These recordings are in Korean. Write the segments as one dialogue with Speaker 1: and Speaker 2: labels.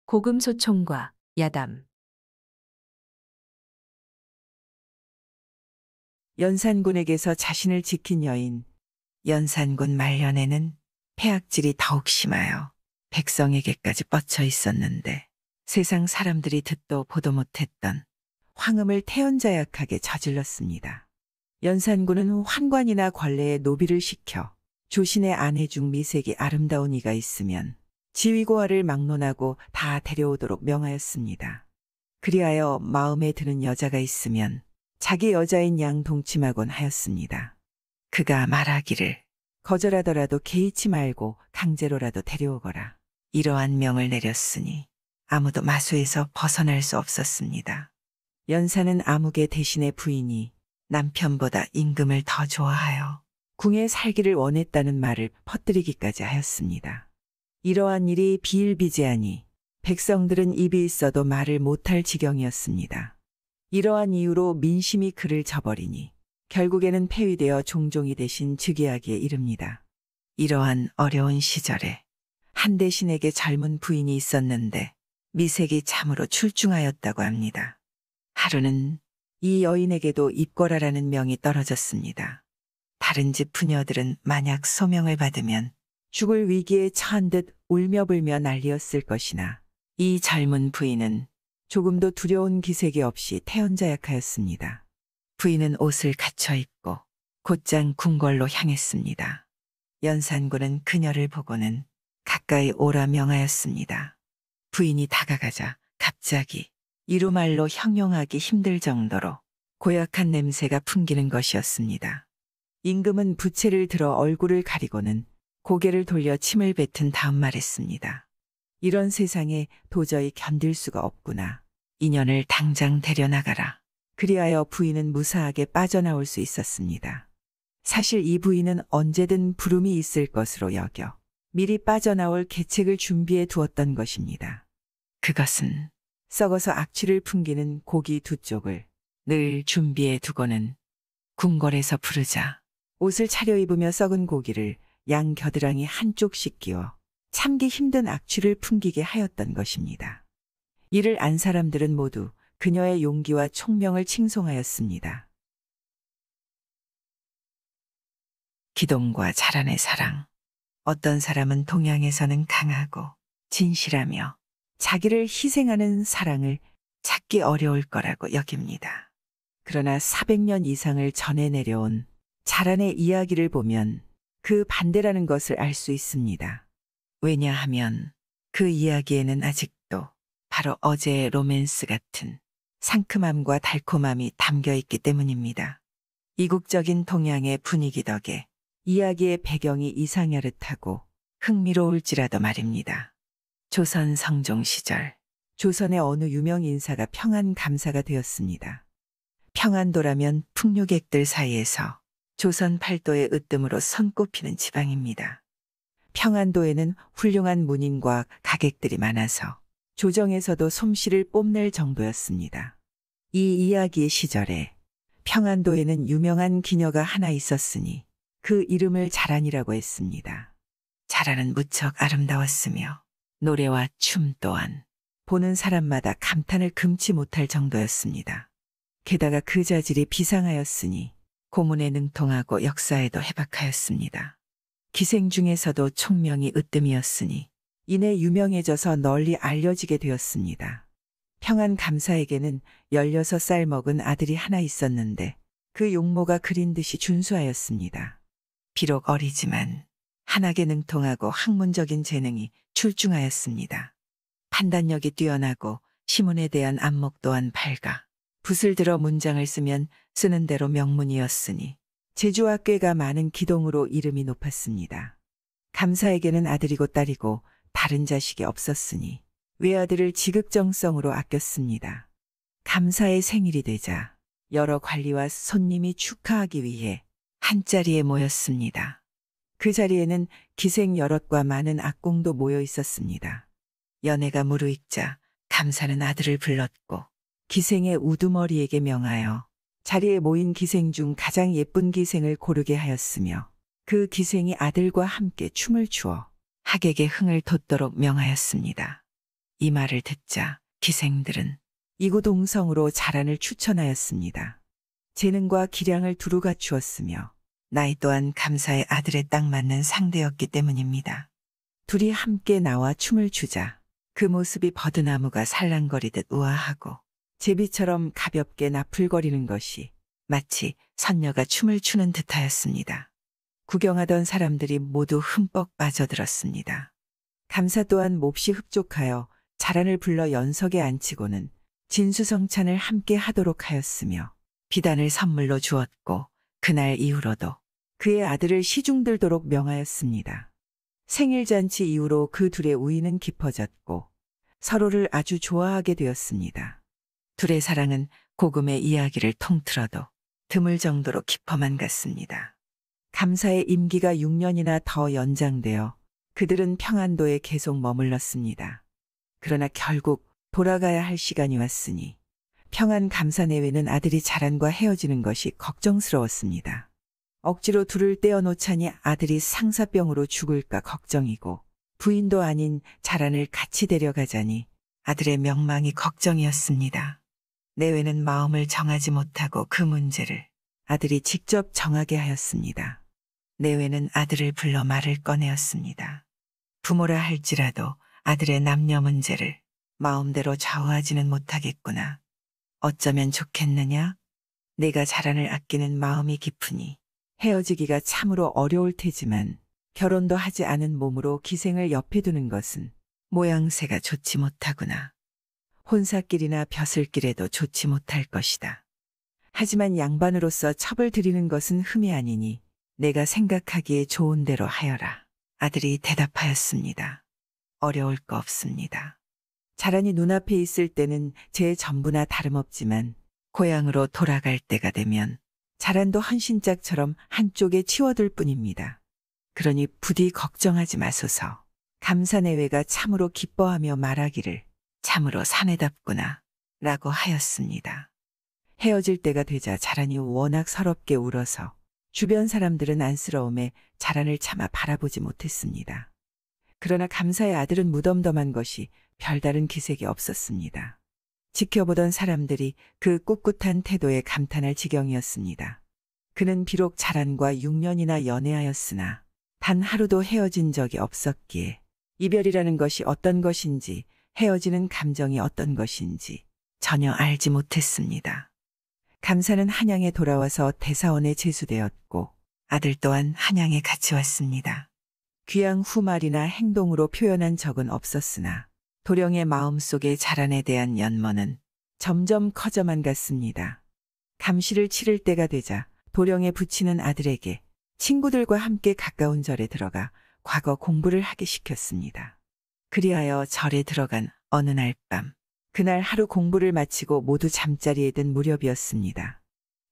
Speaker 1: 고금소총과 야담.
Speaker 2: 연산군에게서 자신을 지킨 여인. 연산군 말년에는 폐악질이 더욱 심하여 백성에게까지 뻗쳐 있었는데 세상 사람들이 듣도 보도 못했던 황음을 태연자약하게 저질렀습니다. 연산군은 환관이나 관례에 노비를 시켜 조신의 아내 중 미색이 아름다운 이가 있으면 지위고하를 막론하고 다 데려오도록 명하였습니다. 그리하여 마음에 드는 여자가 있으면 자기 여자인 양 동침하곤 하였습니다. 그가 말하기를 거절하더라도 개의치 말고 강제로라도 데려오거라. 이러한 명을 내렸으니 아무도 마수에서 벗어날 수 없었습니다. 연산은 아무개 대신의 부인이 남편보다 임금을 더 좋아하여 궁에 살기를 원했다는 말을 퍼뜨리기까지 하였습니다. 이러한 일이 비일비재하니 백성들은 입이 있어도 말을 못할 지경이었습니다. 이러한 이유로 민심이 그를 저버리니 결국에는 폐위되어 종종이 대신 즉위하기에 이릅니다. 이러한 어려운 시절에 한 대신에게 젊은 부인이 있었는데 미색이 참으로 출중하였다고 합니다. 하루는 이 여인에게도 입고라라는 명이 떨어졌습니다. 다른 집 부녀들은 만약 소명을 받으면 죽을 위기에 처한 듯 울며불며 난리였을 것이나 이 젊은 부인은 조금도 두려운 기색이 없이 태연자약하였습니다. 부인은 옷을 갖춰 입고 곧장 궁궐로 향했습니다. 연산군은 그녀를 보고는 가까이 오라 명하였습니다. 부인이 다가가자 갑자기 이루말로 형용하기 힘들 정도로 고약한 냄새가 풍기는 것이었습니다. 임금은 부채를 들어 얼굴을 가리고는 고개를 돌려 침을 뱉은 다음 말했습니다. 이런 세상에 도저히 견딜 수가 없구나. 인연을 당장 데려나가라. 그리하여 부인은 무사하게 빠져나올 수 있었습니다. 사실 이 부인은 언제든 부름이 있을 것으로 여겨 미리 빠져나올 계책을 준비해 두었던 것입니다. 그것은 썩어서 악취를 풍기는 고기 두 쪽을 늘 준비해 두고는 궁궐에서 부르자 옷을 차려입으며 썩은 고기를 양 겨드랑이 한쪽씩 끼워 참기 힘든 악취를 풍기게 하였던 것입니다. 이를 안 사람들은 모두 그녀의 용기와 총명을 칭송하였습니다. 기동과 자란의 사랑. 어떤 사람은 동양에서는 강하고 진실하며 자기를 희생하는 사랑을 찾기 어려울 거라고 여깁니다. 그러나 400년 이상을 전해 내려온 자란의 이야기를 보면 그 반대라는 것을 알 수 있습니다. 왜냐하면 그 이야기에는 아직도 바로 어제의 로맨스 같은 상큼함과 달콤함이 담겨 있기 때문입니다. 이국적인 동양의 분위기 덕에 이야기의 배경이 이상야릇하고 흥미로울지라도 말입니다. 조선 성종 시절 조선의 어느 유명 인사가 평안감사가 되었습니다. 평안도라면 풍류객들 사이에서 조선 팔도의 으뜸으로 손꼽히는 지방입니다. 평안도에는 훌륭한 문인과 가객들이 많아서 조정에서도 솜씨를 뽐낼 정도였습니다. 이 이야기의 시절에 평안도에는 유명한 기녀가 하나 있었으니 그 이름을 자란이라고 했습니다. 자란은 무척 아름다웠으며 노래와 춤 또한 보는 사람마다 감탄을 금치 못할 정도였습니다. 게다가 그 자질이 비상하였으니 고문에 능통하고 역사에도 해박하였습니다. 기생 중에서도 총명이 으뜸이었으니 이내 유명해져서 널리 알려지게 되었습니다. 평안감사에게는 16살 먹은 아들이 하나 있었는데 그 용모가 그린 듯이 준수하였습니다. 비록 어리지만 한학에 능통하고 학문적인 재능이 출중하였습니다. 판단력이 뛰어나고 시문에 대한 안목 또한 밝아 붓을 들어 문장을 쓰면 쓰는 대로 명문이었으니 제주와 꾀가 많은 기동으로 이름이 높았습니다. 감사에게는 아들이고 딸이고 다른 자식이 없었으니 외아들을 지극정성으로 아꼈습니다. 감사의 생일이 되자 여러 관리와 손님이 축하하기 위해 한자리에 모였습니다. 그 자리에는 기생 여럿과 많은 악공도 모여 있었습니다. 연애가 무르익자 감사는 아들을 불렀고 기생의 우두머리에게 명하여 자리에 모인 기생 중 가장 예쁜 기생을 고르게 하였으며 그 기생이 아들과 함께 춤을 추어 하객의 흥을 돋도록 명하였습니다. 이 말을 듣자 기생들은 이구동성으로 자란을 추천하였습니다. 재능과 기량을 두루 갖추었으며 나이 또한 감사의 아들에 딱 맞는 상대였기 때문입니다. 둘이 함께 나와 춤을 추자 그 모습이 버드나무가 살랑거리듯 우아하고 제비처럼 가볍게 나풀거리는 것이 마치 선녀가 춤을 추는 듯하였습니다. 구경하던 사람들이 모두 흠뻑 빠져들었습니다. 감사 또한 몹시 흡족하여 자란을 불러 연석에 앉히고는 진수성찬을 함께 하도록 하였으며 비단을 선물로 주었고 그날 이후로도 그의 아들을 시중들도록 명하였습니다. 생일잔치 이후로 그 둘의 우애는 깊어졌고 서로를 아주 좋아하게 되었습니다. 둘의 사랑은 고금의 이야기를 통틀어도 드물 정도로 깊어만 갔습니다. 감사의 임기가 6년이나 더 연장되어 그들은 평안도에 계속 머물렀습니다. 그러나 결국 돌아가야 할 시간이 왔으니 평안 감사 내외는 아들이 자란과 헤어지는 것이 걱정스러웠습니다. 억지로 둘을 떼어놓자니 아들이 상사병으로 죽을까 걱정이고 부인도 아닌 자란을 같이 데려가자니 아들의 명망이 걱정이었습니다. 내외는 마음을 정하지 못하고 그 문제를 아들이 직접 정하게 하였습니다. 내외는 아들을 불러 말을 꺼내었습니다. 부모라 할지라도 아들의 남녀 문제를 마음대로 좌우하지는 못하겠구나. 어쩌면 좋겠느냐? 내가 자란을 아끼는 마음이 깊으니 헤어지기가 참으로 어려울 테지만 결혼도 하지 않은 몸으로 기생을 옆에 두는 것은 모양새가 좋지 못하구나. 혼사길이나 벼슬길에도 좋지 못할 것이다. 하지만 양반으로서 첩을 들이는 것은 흠이 아니니 내가 생각하기에 좋은 대로 하여라. 아들이 대답하였습니다. 어려울 거 없습니다. 자란이 눈앞에 있을 때는 제 전부나 다름없지만 고향으로 돌아갈 때가 되면 자란도 헌신짝처럼 한쪽에 치워둘 뿐입니다. 그러니 부디 걱정하지 마소서. 감사내외가 참으로 기뻐하며 말하기를 참으로 사내답구나 라고 하였습니다. 헤어질 때가 되자 자란이 워낙 서럽게 울어서 주변 사람들은 안쓰러움에 자란을 차마 바라보지 못했습니다. 그러나 감사의 아들은 무덤덤한 것이 별다른 기색이 없었습니다. 지켜보던 사람들이 그 꿋꿋한 태도에 감탄할 지경이었습니다. 그는 비록 자란과 6년이나 연애하였으나 단 하루도 헤어진 적이 없었기에 이별이라는 것이 어떤 것인지 헤어지는 감정이 어떤 것인지 전혀 알지 못했습니다. 감사는 한양에 돌아와서 대사원에 제수되었고 아들 또한 한양에 같이 왔습니다. 귀양 후 말이나 행동으로 표현한 적은 없었으나 도령의 마음속에 자란에 대한 연머는 점점 커져만 갔습니다. 감시를 치를 때가 되자 도령에 붙이는 아들에게 친구들과 함께 가까운 절에 들어가 과거 공부를 하게 시켰습니다. 그리하여 절에 들어간 어느 날 밤, 그날 하루 공부를 마치고 모두 잠자리에 든 무렵이었습니다.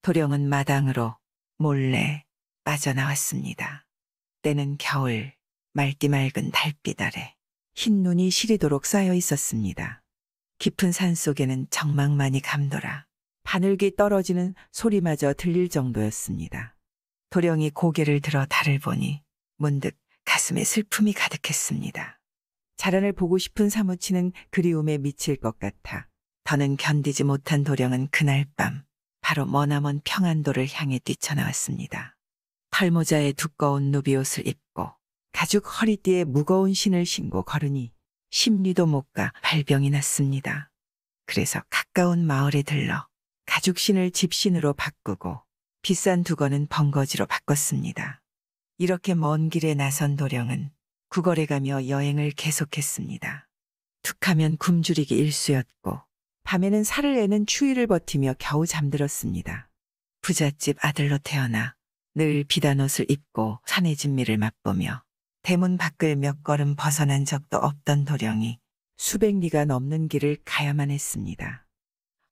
Speaker 2: 도령은 마당으로 몰래 빠져나왔습니다. 때는 겨울, 맑디 맑은 달빛 아래 흰 눈이 시리도록 쌓여 있었습니다. 깊은 산 속에는 정막만이 감돌아 바늘기 떨어지는 소리마저 들릴 정도였습니다. 도령이 고개를 들어 달을 보니 문득 가슴에 슬픔이 가득했습니다. 자란을 보고 싶은 사무치는 그리움에 미칠 것 같아 더는 견디지 못한 도령은 그날 밤 바로 머나먼 평안도를 향해 뛰쳐나왔습니다. 털모자에 두꺼운 누비옷을 입고 가죽 허리띠에 무거운 신을 신고 걸으니 십리도 못 가 발병이 났습니다. 그래서 가까운 마을에 들러 가죽신을 집신으로 바꾸고 비싼 두건은 번거지로 바꿨습니다. 이렇게 먼 길에 나선 도령은 구걸에 가며 여행을 계속했습니다. 툭하면 굶주리기 일쑤였고 밤에는 살을 내는 추위를 버티며 겨우 잠들었습니다. 부잣집 아들로 태어나 늘 비단옷을 입고 산의 진미를 맛보며 대문 밖을 몇 걸음 벗어난 적도 없던 도령이 수백 리가 넘는 길을 가야만 했습니다.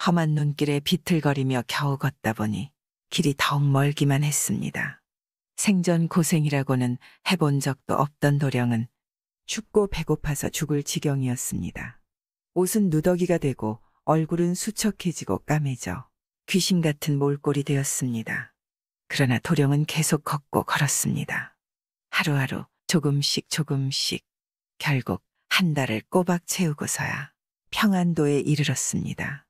Speaker 2: 험한 눈길에 비틀거리며 겨우 걷다 보니 길이 더욱 멀기만 했습니다. 생전 고생이라고는 해본 적도 없던 도령은 춥고 배고파서 죽을 지경이었습니다. 옷은 누더기가 되고 얼굴은 수척해지고 까매져 귀신 같은 몰골이 되었습니다. 그러나 도령은 계속 걷고 걸었습니다. 하루하루 조금씩 결국 한 달을 꼬박 채우고서야 평안도에 이르렀습니다.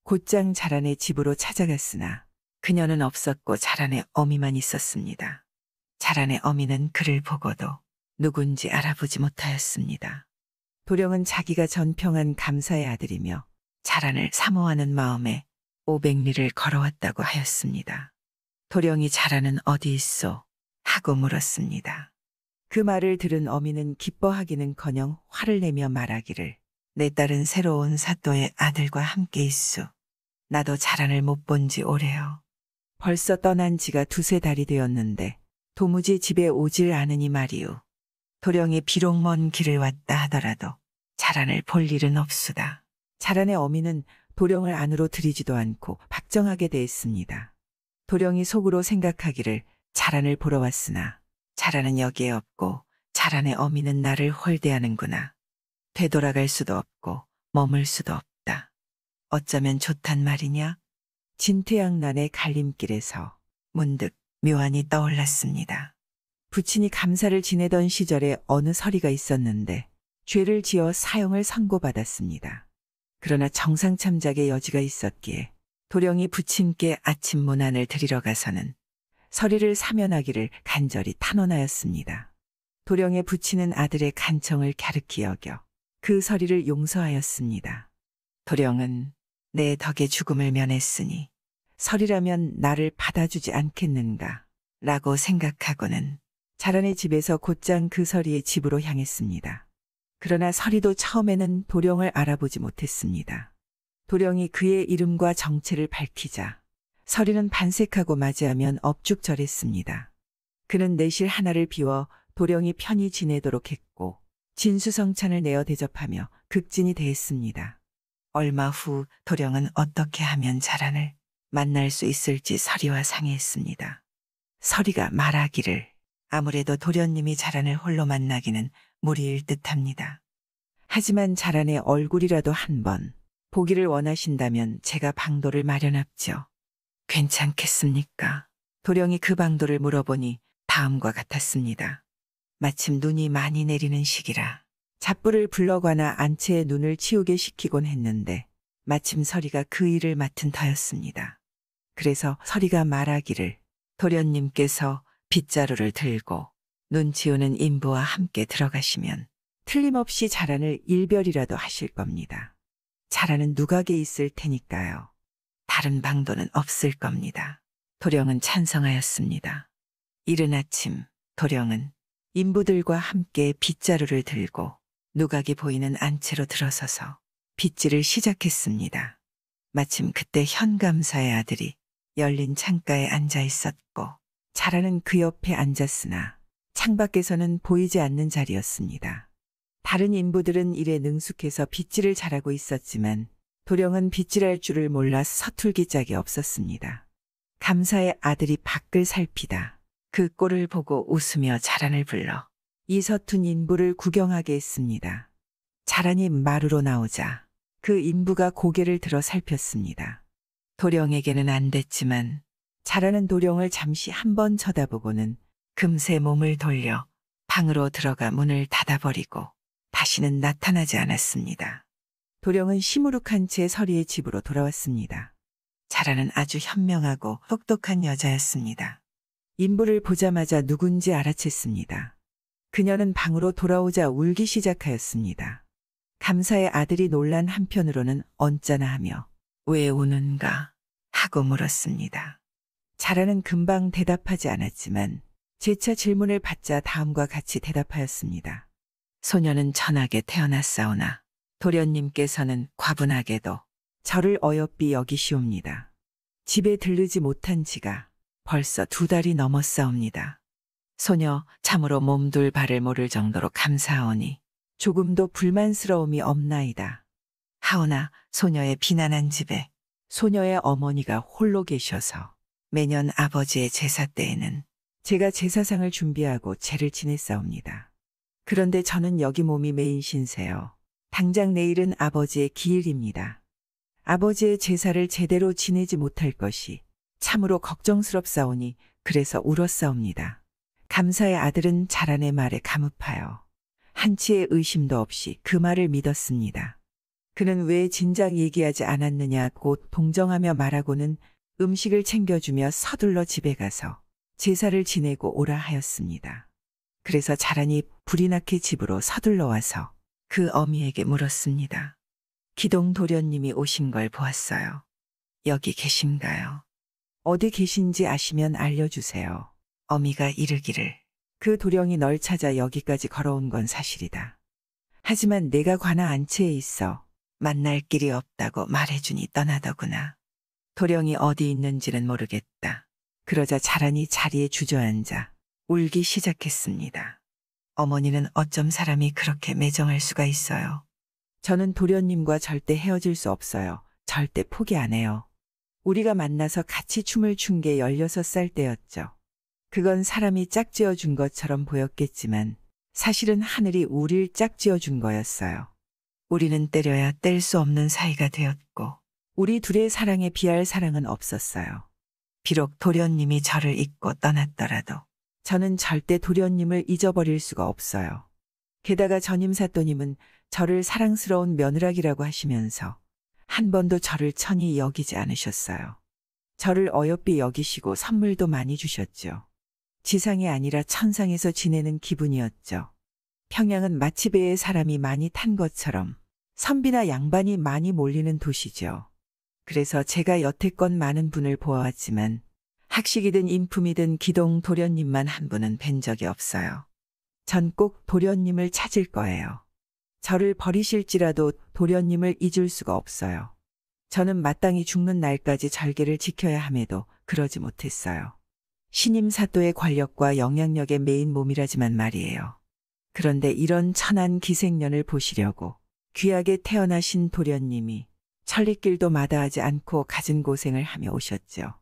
Speaker 2: 곧장 자란의 집으로 찾아갔으나 그녀는 없었고 자란의 어미만 있었습니다. 자란의 어미는 그를 보고도 누군지 알아보지 못하였습니다. 도령은 자기가 전평한 감사의 아들이며 자란을 사모하는 마음에 500리를 걸어왔다고 하였습니다. 도령이 자란은 어디 있소? 하고 물었습니다. 그 말을 들은 어미는 기뻐하기는커녕 화를 내며 말하기를 내 딸은 새로운 사또의 아들과 함께 있소. 나도 자란을 못 본 지 오래요. 벌써 떠난 지가 2~3달이 되었는데 도무지 집에 오질 않으니 말이오. 도령이 비록 먼 길을 왔다 하더라도 자란을 볼 일은 없수다. 자란의 어미는 도령을 안으로 들이지도 않고 박정하게 대했습니다. 도령이 속으로 생각하기를 자란을 보러 왔으나 자란은 여기에 없고 자란의 어미는 나를 홀대하는구나. 되돌아갈 수도 없고 머물 수도 없다. 어쩌면 좋단 말이냐? 진퇴양난의 갈림길에서 문득 묘안이 떠올랐습니다. 부친이 감사를 지내던 시절에 어느 서리가 있었는데 죄를 지어 사형을 선고받았습니다. 그러나 정상참작의 여지가 있었기에 도령이 부친께 아침 문안을 드리러 가서는 서리를 사면하기를 간절히 탄원하였습니다. 도령의 부친은 아들의 간청을 갸륵히 여겨 그 서리를 용서하였습니다. 도령은 내 덕에 죽음을 면했으니 서리라면 나를 받아주지 않겠는가 라고 생각하고는 자란의 집에서 곧장 그 서리의 집으로 향했습니다. 그러나 서리도 처음에는 도령을 알아보지 못했습니다. 도령이 그의 이름과 정체를 밝히자 서리는 반색하고 맞이하면 업죽절했습니다. 그는 내실 하나를 비워 도령이 편히 지내도록 했고 진수성찬을 내어 대접하며 극진히 대했습니다. 얼마 후 도령은 어떻게 하면 자란을 만날 수 있을지 서리와 상의했습니다. 서리가 말하기를 아무래도 도련님이 자란을 홀로 만나기는 무리일 듯합니다. 하지만 자란의 얼굴이라도 한번 보기를 원하신다면 제가 방도를 마련합죠. 괜찮겠습니까? 도령이 그 방도를 물어보니 다음과 같았습니다. 마침 눈이 많이 내리는 시기라 잡부를 불러가나 안채의 눈을 치우게 시키곤 했는데 마침 서리가 그 일을 맡은 터였습니다. 그래서 서리가 말하기를 도련님께서 빗자루를 들고 눈 치우는 인부와 함께 들어가시면 틀림없이 자란을 일별이라도 하실 겁니다. 자란은 누각에 있을 테니까요. 다른 방도는 없을 겁니다. 도령은 찬성하였습니다. 이른 아침 도령은 인부들과 함께 빗자루를 들고 누각이 보이는 안채로 들어서서 빗질을 시작했습니다. 마침 그때 현감사의 아들이 열린 창가에 앉아 있었고 자란은 그 옆에 앉았으나 창밖에서는 보이지 않는 자리였습니다. 다른 인부들은 일에 능숙해서 빗질을 잘하고 있었지만 도령은 빗질할 줄을 몰라 서툴기 짝이 없었습니다. 감사의 아들이 밖을 살피다 그 꼴을 보고 웃으며 자란을 불러 이 서툰 인부를 구경하게 했습니다. 자란이 마루로 나오자 그 인부가 고개를 들어 살폈습니다. 도령에게는 안 됐지만 자란은 도령을 잠시 한번 쳐다보고는 금세 몸을 돌려 방으로 들어가 문을 닫아버리고 다시는 나타나지 않았습니다. 도령은 시무룩한 채 서리의 집으로 돌아왔습니다. 자란은 아주 현명하고 똑똑한 여자였습니다. 인부를 보자마자 누군지 알아챘습니다. 그녀는 방으로 돌아오자 울기 시작하였습니다. 감사의 아들이 놀란 한편으로는 언짢아 하며 왜 우는가 하고 물었습니다. 자라는 금방 대답하지 않았지만 재차 질문을 받자 다음과 같이 대답하였습니다. 소녀는 천하게 태어났사오나 도련님께서는 과분하게도 저를 어여삐 여기시옵니다. 집에 들르지 못한 지가 벌써 2달이 넘었사옵니다. 소녀 참으로 몸둘 바를 모를 정도로 감사하오니 조금도 불만스러움이 없나이다. 하오나 소녀의 비난한 집에 소녀의 어머니가 홀로 계셔서 매년 아버지의 제사 때에는 제가 제사상을 준비하고 제를 지냈사옵니다. 그런데 저는 여기 몸이 메인 신세요. 당장 내일은 아버지의 기일입니다. 아버지의 제사를 제대로 지내지 못할 것이 참으로 걱정스럽사오니 그래서 울었사옵니다. 감사의 아들은 자란의 말에 감흡하여 한치의 의심도 없이 그 말을 믿었습니다. 그는 왜 진작 얘기하지 않았느냐고 동정하며 말하고는 음식을 챙겨주며 서둘러 집에 가서 제사를 지내고 오라 하였습니다. 그래서 자란이 불이 나게 집으로 서둘러 와서 그 어미에게 물었습니다. 기동 도련님이 오신 걸 보았어요. 여기 계신가요? 어디 계신지 아시면 알려주세요. 어미가 이르기를 그 도령이 널 찾아 여기까지 걸어온 건 사실이다. 하지만 내가 관아 안치에 있어 만날 길이 없다고 말해주니 떠나더구나. 도령이 어디 있는지는 모르겠다. 그러자 자란이 자리에 주저앉아 울기 시작했습니다. 어머니는 어쩜 사람이 그렇게 매정할 수가 있어요. 저는 도련님과 절대 헤어질 수 없어요. 절대 포기 안 해요. 우리가 만나서 같이 춤을 춘 게 16살 때였죠. 그건 사람이 짝지어 준 것처럼 보였겠지만 사실은 하늘이 우릴 짝지어 준 거였어요. 우리는 때려야 뗄 수 없는 사이가 되었고 우리 둘의 사랑에 비할 사랑은 없었어요. 비록 도련님이 저를 잊고 떠났더라도 저는 절대 도련님을 잊어버릴 수가 없어요. 게다가 전임 사또님은 저를 사랑스러운 며느라기라고 하시면서 한 번도 저를 천히 여기지 않으셨어요. 저를 어여삐 여기시고 선물도 많이 주셨죠. 지상이 아니라 천상에서 지내는 기분이었죠. 평양은 마치 배에 사람이 많이 탄 것처럼 선비나 양반이 많이 몰리는 도시죠. 그래서 제가 여태껏 많은 분을 보아왔지만 학식이든 인품이든 기동 도련님만 한 분은 뵌 적이 없어요. 전 꼭 도련님을 찾을 거예요. 저를 버리실지라도 도련님을 잊을 수가 없어요. 저는 마땅히 죽는 날까지 절개를 지켜야 함에도 그러지 못했어요. 신임 사또의 권력과 영향력에 매인 몸이라지만 말이에요. 그런데 이런 천한 기생년을 보시려고 귀하게 태어나신 도련님이 천리길도 마다하지 않고 갖은 고생을 하며 오셨죠.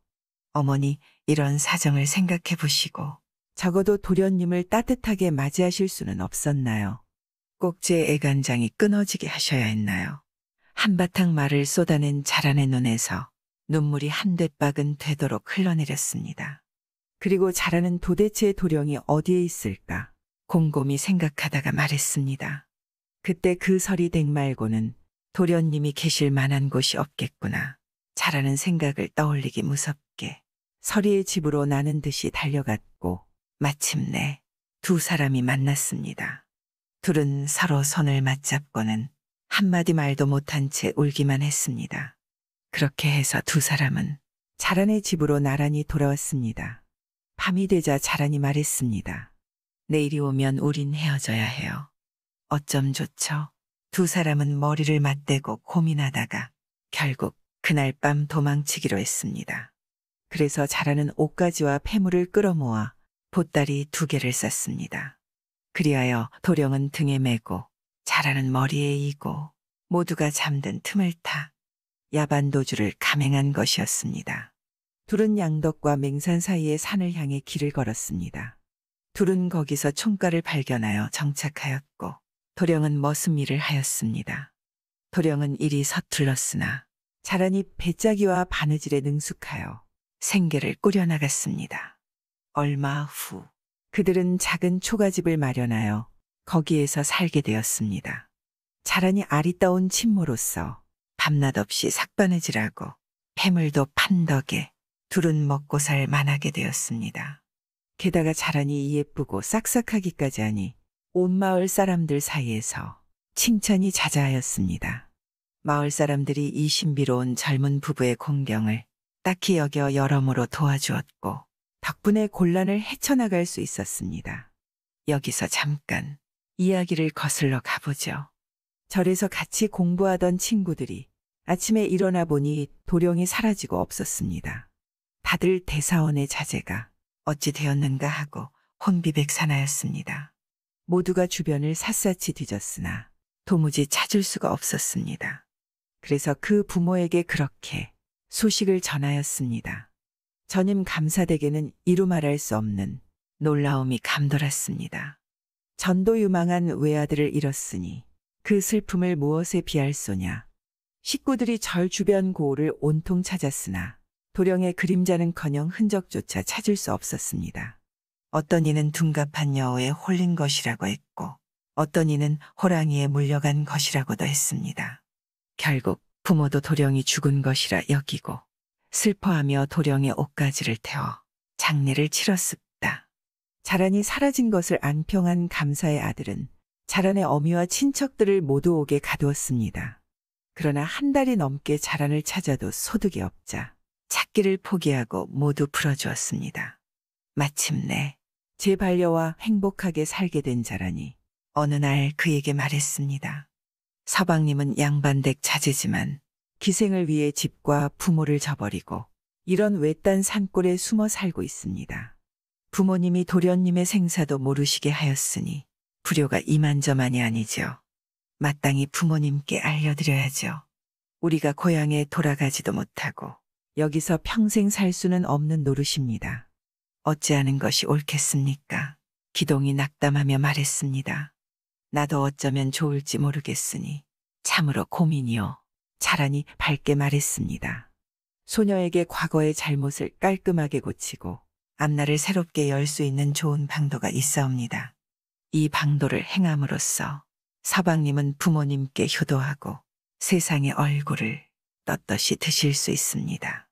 Speaker 2: 어머니, 이런 사정을 생각해 보시고 적어도 도련님을 따뜻하게 맞이하실 수는 없었나요? 꼭 제 애간장이 끊어지게 하셔야 했나요? 한바탕 말을 쏟아낸 자란의 눈에서 눈물이 한대박은 되도록 흘러내렸습니다. 그리고 자란은 도대체 도령이 어디에 있을까 곰곰이 생각하다가 말했습니다. 그때 그 서리댁 말고는 도련님이 계실 만한 곳이 없겠구나. 자라는 생각을 떠올리기 무섭게 서리의 집으로 나는 듯이 달려갔고 마침내 두 사람이 만났습니다. 둘은 서로 손을 맞잡고는 한마디 말도 못한 채 울기만 했습니다. 그렇게 해서 두 사람은 자란의 집으로 나란히 돌아왔습니다. 밤이 되자 자란이 말했습니다. 내일이 오면 우린 헤어져야 해요. 어쩜 좋죠? 두 사람은 머리를 맞대고 고민하다가 결국 그날 밤 도망치기로 했습니다. 그래서 자라는 옷가지와 폐물을 끌어모아 보따리 2개를 쌌습니다. 그리하여 도령은 등에 메고 자라는 머리에 이고 모두가 잠든 틈을 타 야반도주를 감행한 것이었습니다. 둘은 양덕과 맹산 사이의 산을 향해 길을 걸었습니다. 둘은 거기서 총가를 발견하여 정착하였고 도령은 머슴 일을 하였습니다. 도령은 일이 서툴렀으나 자란이 배짜기와 바느질에 능숙하여 생계를 꾸려나갔습니다. 얼마 후 그들은 작은 초가집을 마련하여 거기에서 살게 되었습니다. 자란이 아리따운 친모로서 밤낮 없이 삭바느질하고 폐물도 판 덕에 둘은 먹고 살 만하게 되었습니다. 게다가 자란이 예쁘고 싹싹하기까지 하니 온 마을 사람들 사이에서 칭찬이 자자하였습니다. 마을 사람들이 이 신비로운 젊은 부부의 공경을 딱히 여겨 여러모로 도와주었고 덕분에 곤란을 헤쳐나갈 수 있었습니다. 여기서 잠깐 이야기를 거슬러 가보죠. 절에서 같이 공부하던 친구들이 아침에 일어나 보니 도령이 사라지고 없었습니다. 다들 대사원의 자제가 어찌 되었는가 하고 혼비백산하였습니다. 모두가 주변을 샅샅이 뒤졌으나 도무지 찾을 수가 없었습니다. 그래서 그 부모에게 그렇게 소식을 전하였습니다. 전임 감사댁에는 이루 말할 수 없는 놀라움이 감돌았습니다. 전도 유망한 외아들을 잃었으니 그 슬픔을 무엇에 비할 소냐. 식구들이 절 주변 고을을 온통 찾았으나 도령의 그림자는커녕 흔적조차 찾을 수 없었습니다. 어떤 이는 둔갑한 여우에 홀린 것이라고 했고 어떤 이는 호랑이에 물려간 것이라고도 했습니다. 결국 부모도 도령이 죽은 것이라 여기고 슬퍼하며 도령의 옷가지를 태워 장례를 치렀습니다. 자란이 사라진 것을 안평한 감사의 아들은 자란의 어미와 친척들을 모두 옥에 가두었습니다. 그러나 한 달이 넘게 자란을 찾아도 소득이 없자 찾기를 포기하고 모두 풀어주었습니다. 마침내 제 반려와 행복하게 살게 된 자란이 어느 날 그에게 말했습니다. 서방님은 양반댁 자제지만 기생을 위해 집과 부모를 저버리고 이런 외딴 산골에 숨어 살고 있습니다. 부모님이 도련님의 생사도 모르시게 하였으니 불효가 이만저만이 아니죠. 마땅히 부모님께 알려드려야죠. 우리가 고향에 돌아가지도 못하고 여기서 평생 살 수는 없는 노릇입니다. 어찌하는 것이 옳겠습니까? 기동이 낙담하며 말했습니다. 나도 어쩌면 좋을지 모르겠으니 참으로 고민이요. 자란이 밝게 말했습니다. 소녀에게 과거의 잘못을 깔끔하게 고치고 앞날을 새롭게 열 수 있는 좋은 방도가 있사옵니다. 이 방도를 행함으로써 서방님은 부모님께 효도하고 세상의 얼굴을 떳떳이 드실 수 있습니다.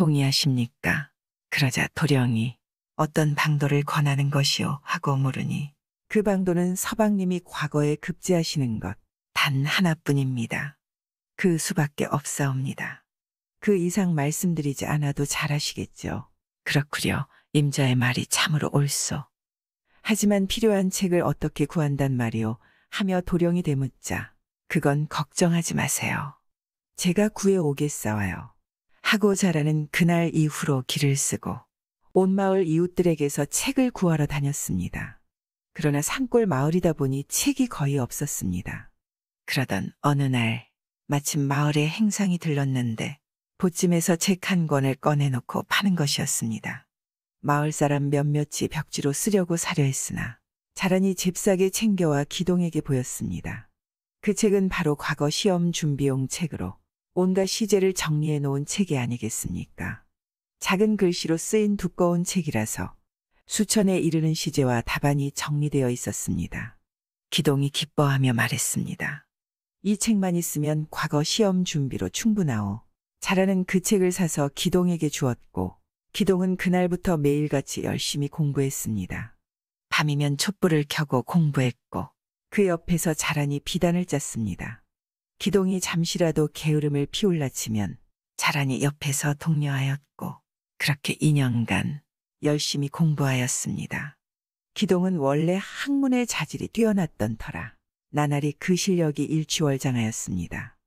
Speaker 2: 동의하십니까? 그러자 도령이 어떤 방도를 권하는 것이오 하고 물으니 그 방도는 서방님이 과거에 급제하시는 것 단 하나뿐입니다. 그 수밖에 없사옵니다. 그 이상 말씀드리지 않아도 잘 아시겠죠. 그렇구려. 임자의 말이 참으로 옳소. 하지만 필요한 책을 어떻게 구한단 말이오 하며 도령이 되묻자 그건 걱정하지 마세요. 제가 구해 오겠사와요. 하고 자라는 그날 이후로 길을 쓰고 온 마을 이웃들에게서 책을 구하러 다녔습니다. 그러나 산골 마을이다 보니 책이 거의 없었습니다. 그러던 어느 날 마침 마을에 행상이 들렀는데 보찜에서 책 한 권을 꺼내놓고 파는 것이었습니다. 마을 사람 몇몇이 벽지로 쓰려고 사려 했으나 자란이 잽싸게 챙겨와 기동에게 보였습니다. 그 책은 바로 과거 시험 준비용 책으로 온갖 시제를 정리해 놓은 책이 아니겠습니까? 작은 글씨로 쓰인 두꺼운 책이라서 수천에 이르는 시제와 답안이 정리되어 있었습니다. 기동이 기뻐하며 말했습니다. 이 책만 있으면 과거 시험 준비로 충분하오. 자라는 그 책을 사서 기동에게 주었고 기동은 그날부터 매일같이 열심히 공부했습니다. 밤이면 촛불을 켜고 공부했고 그 옆에서 자란이 비단을 짰습니다. 기동이 잠시라도 게으름을 피울라 치면 자란이 옆에서 독려하였고 그렇게 2년간 열심히 공부하였습니다. 기동은 원래 학문의 자질이 뛰어났던 터라 나날이 그 실력이 일취월장하였습니다.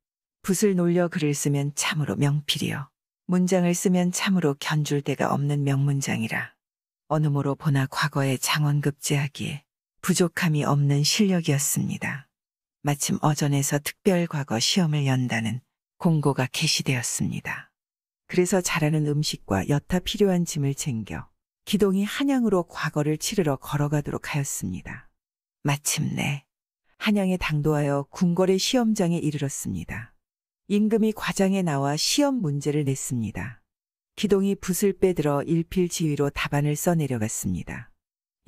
Speaker 2: 붓을 놀려 글을 쓰면 참으로 명필이요. 문장을 쓰면 참으로 견줄 데가 없는 명문장이라 어느 모로 보나 과거에 장원급제하기에 부족함이 없는 실력이었습니다. 마침 어전에서 특별과거 시험을 연다는 공고가 게시되었습니다. 그래서 잘하는 음식과 여타 필요한 짐을 챙겨 기동이 한양으로 과거를 치르러 걸어가도록 하였습니다. 마침내 한양에 당도하여 궁궐의 시험장에 이르렀습니다. 임금이 과장에 나와 시험 문제를 냈습니다. 기동이 붓을 빼들어 일필지휘로 답안을 써내려갔습니다.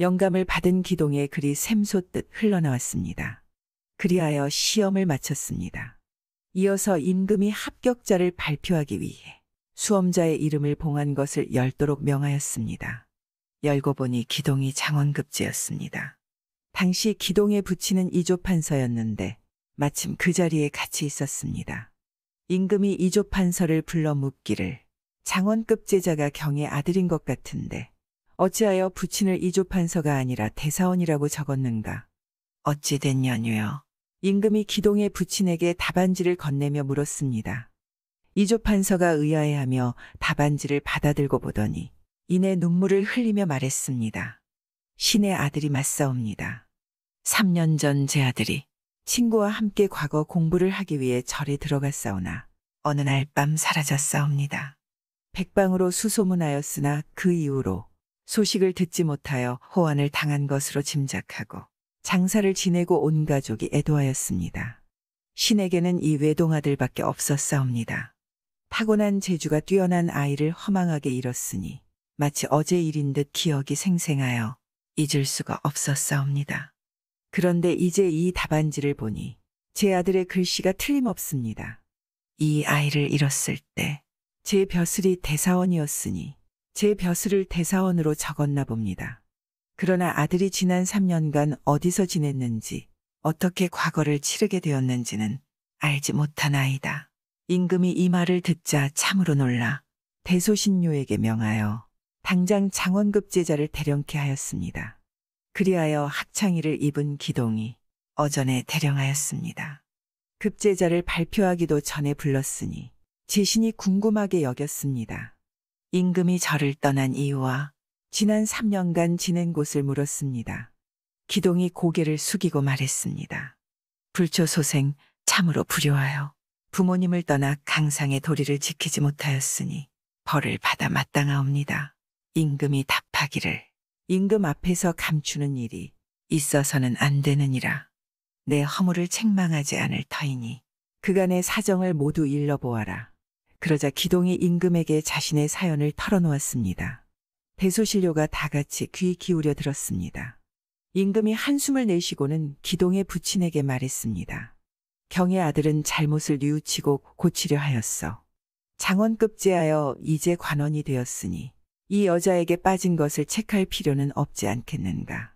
Speaker 2: 영감을 받은 기동의 글이 샘솟듯 흘러나왔습니다. 그리하여 시험을 마쳤습니다. 이어서 임금이 합격자를 발표하기 위해 수험자의 이름을 봉한 것을 열도록 명하였습니다. 열고 보니 기동이 장원급제였습니다. 당시 기동에 붙이는 이조판서였는데 마침 그 자리에 같이 있었습니다. 임금이 이조판서를 불러 묻기를 장원급제자가 경의 아들인 것 같은데 어찌하여 부친을 이조판서가 아니라 대사원이라고 적었는가? 어찌 된 연유요? 임금이 기동의 부친에게 답안지를 건네며 물었습니다. 이조판서가 의아해하며 답안지를 받아들고 보더니 이내 눈물을 흘리며 말했습니다. 신의 아들이 맞사옵니다. 3년 전 제 아들이 친구와 함께 과거 공부를 하기 위해 절에 들어갔사오나 어느 날 밤 사라졌사옵니다. 백방으로 수소문하였으나 그 이후로 소식을 듣지 못하여 호환을 당한 것으로 짐작하고 장사를 지내고 온 가족이 애도하였습니다. 신에게는 이 외동아들밖에 없었사옵니다. 타고난 재주가 뛰어난 아이를 허망하게 잃었으니 마치 어제 일인 듯 기억이 생생하여 잊을 수가 없었사옵니다. 그런데 이제 이 답안지를 보니 제 아들의 글씨가 틀림없습니다. 이 아이를 잃었을 때 제 벼슬이 대사원이었으니 제 벼슬을 대사원으로 적었나 봅니다. 그러나 아들이 지난 3년간 어디서 지냈는지 어떻게 과거를 치르게 되었는지는 알지 못한 아이다. 임금이 이 말을 듣자 참으로 놀라 대소신료에게 명하여 당장 장원급제자를 대령케 하였습니다. 그리하여 학창의를 입은 기동이 어전에 대령하였습니다. 급제자를 발표하기도 전에 불렀으니 제신이 궁금하게 여겼습니다. 임금이 저를 떠난 이유와 지난 3년간 지낸 곳을 물었습니다. 기동이 고개를 숙이고 말했습니다. 불초소생 참으로 불효하여 부모님을 떠나 강상의 도리를 지키지 못하였으니 벌을 받아 마땅하옵니다. 임금이 답하기를 임금 앞에서 감추는 일이 있어서는 안 되느니라. 내 허물을 책망하지 않을 터이니 그간의 사정을 모두 일러보아라. 그러자 기동이 임금에게 자신의 사연을 털어놓았습니다. 대소신료가 다 같이 귀 기울여 들었습니다. 임금이 한숨을 내쉬고는 기동의 부친에게 말했습니다. 경의 아들은 잘못을 뉘우치고 고치려 하였어. 장원급제하여 이제 관원이 되었으니 이 여자에게 빠진 것을 책할 필요는 없지 않겠는가.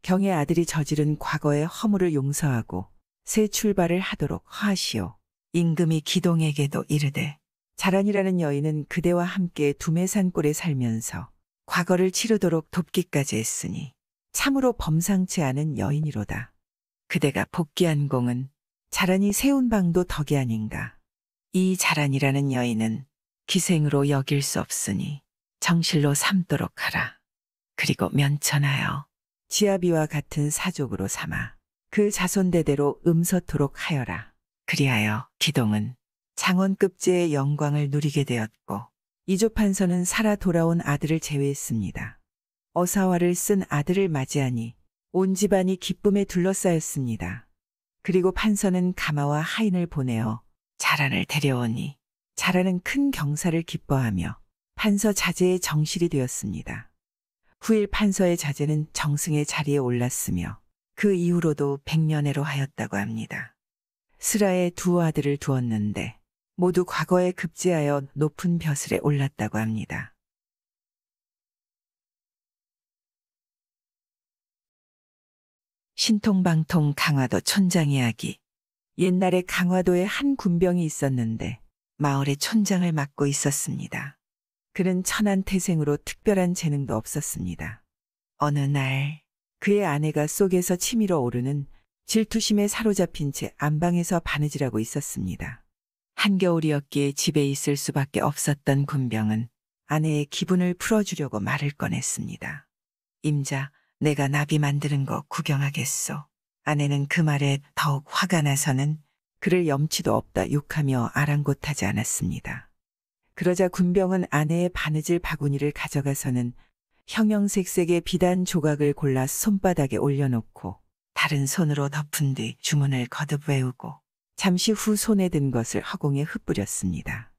Speaker 2: 경의 아들이 저지른 과거의 허물을 용서하고 새 출발을 하도록 하시오. 임금이 기동에게도 이르되 자란이라는 여인은 그대와 함께 두매산골에 살면서 과거를 치르도록 돕기까지 했으니 참으로 범상치 않은 여인이로다. 그대가 복귀한 공은 자란이 세운 방도 덕이 아닌가. 이 자란이라는 여인은 기생으로 여길 수 없으니 정실로 삼도록 하라. 그리고 면천하여 지아비와 같은 사족으로 삼아 그 자손대대로 음서토록 하여라. 그리하여 기동은 장원급제의 영광을 누리게 되었고 이조판서는 살아 돌아온 아들을 제외했습니다. 어사화를 쓴 아들을 맞이하니 온 집안이 기쁨에 둘러싸였습니다. 그리고 판서는 가마와 하인을 보내어 자란을 데려오니 자란은 큰 경사를 기뻐하며 판서 자제의 정실이 되었습니다. 후일 판서의 자제는 정승의 자리에 올랐으며 그 이후로도 백년해로 하였다고 합니다. 스라에 두 아들을 두었는데 모두 과거에 급제하여 높은 벼슬에 올랐다고 합니다. 신통방통 강화도 촌장 이야기. 옛날에 강화도에 한 군병이 있었는데 마을의 촌장을 맡고 있었습니다. 그는 천한태생으로 특별한 재능도 없었습니다. 어느 날 그의 아내가 속에서 치밀어 오르는 질투심에 사로잡힌 채 안방에서 바느질하고 있었습니다. 한겨울이었기에 집에 있을 수밖에 없었던 군병은 아내의 기분을 풀어주려고 말을 꺼냈습니다. 임자, 내가 나비 만드는 거 구경하겠소. 아내는 그 말에 더욱 화가 나서는 그를 염치도 없다 욕하며 아랑곳하지 않았습니다. 그러자 군병은 아내의 바느질 바구니를 가져가서는 형형색색의 비단 조각을 골라 손바닥에 올려놓고 다른 손으로 덮은 뒤 주문을 거듭 외우고 잠시 후 손에 든 것을 허공에 흩뿌렸습니다.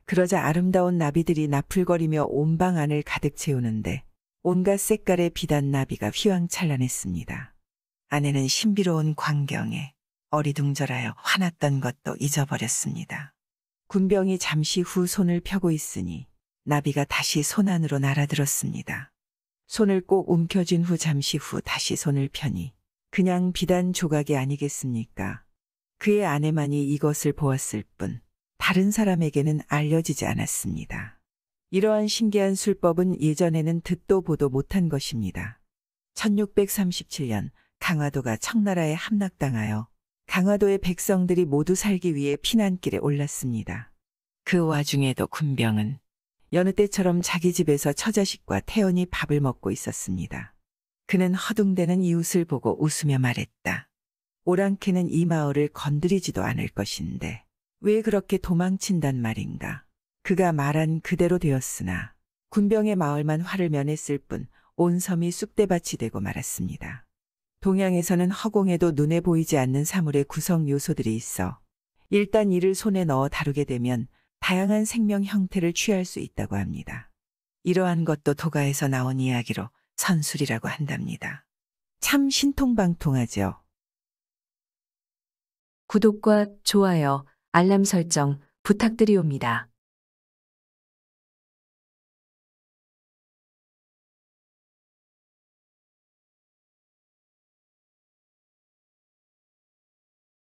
Speaker 2: 그러자 아름다운 나비들이 나풀거리며 온 방 안을 가득 채우는데 온갖 색깔의 비단 나비가 휘황찬란했습니다. 아내는 신비로운 광경에 어리둥절하여 화났던 것도 잊어버렸습니다. 군병이 잠시 후 손을 펴고 있으니 나비가 다시 손 안으로 날아들었습니다. 손을 꼭 움켜쥔 후 잠시 후 다시 손을 펴니 그냥 비단 조각이 아니겠습니까? 그의 아내만이 이것을 보았을 뿐 다른 사람에게는 알려지지 않았습니다. 이러한 신기한 술법은 예전에는 듣도 보도 못한 것입니다. 1637년 강화도가 청나라에 함락당하여 강화도의 백성들이 모두 살기 위해 피난길에 올랐습니다. 그 와중에도 군병은 여느 때처럼 자기 집에서 처자식과 태연히 밥을 먹고 있었습니다. 그는 허둥대는 이웃을 보고 웃으며 말했다. 오랑캐는 이 마을을 건드리지도 않을 것인데 왜 그렇게 도망친단 말인가. 그가 말한 그대로 되었으나 군병의 마을만 화를 면했을 뿐 온 섬이 쑥대밭이 되고 말았습니다. 동양에서는 허공에도 눈에 보이지 않는 사물의 구성 요소들이 있어 일단 이를 손에 넣어 다루게 되면 다양한 생명 형태를 취할 수 있다고 합니다. 이러한 것도 도가에서 나온 이야기로 선술이라고 한답니다. 참 신통방통하죠.
Speaker 1: 구독과 좋아요, 알람 설정 부탁드리옵니다.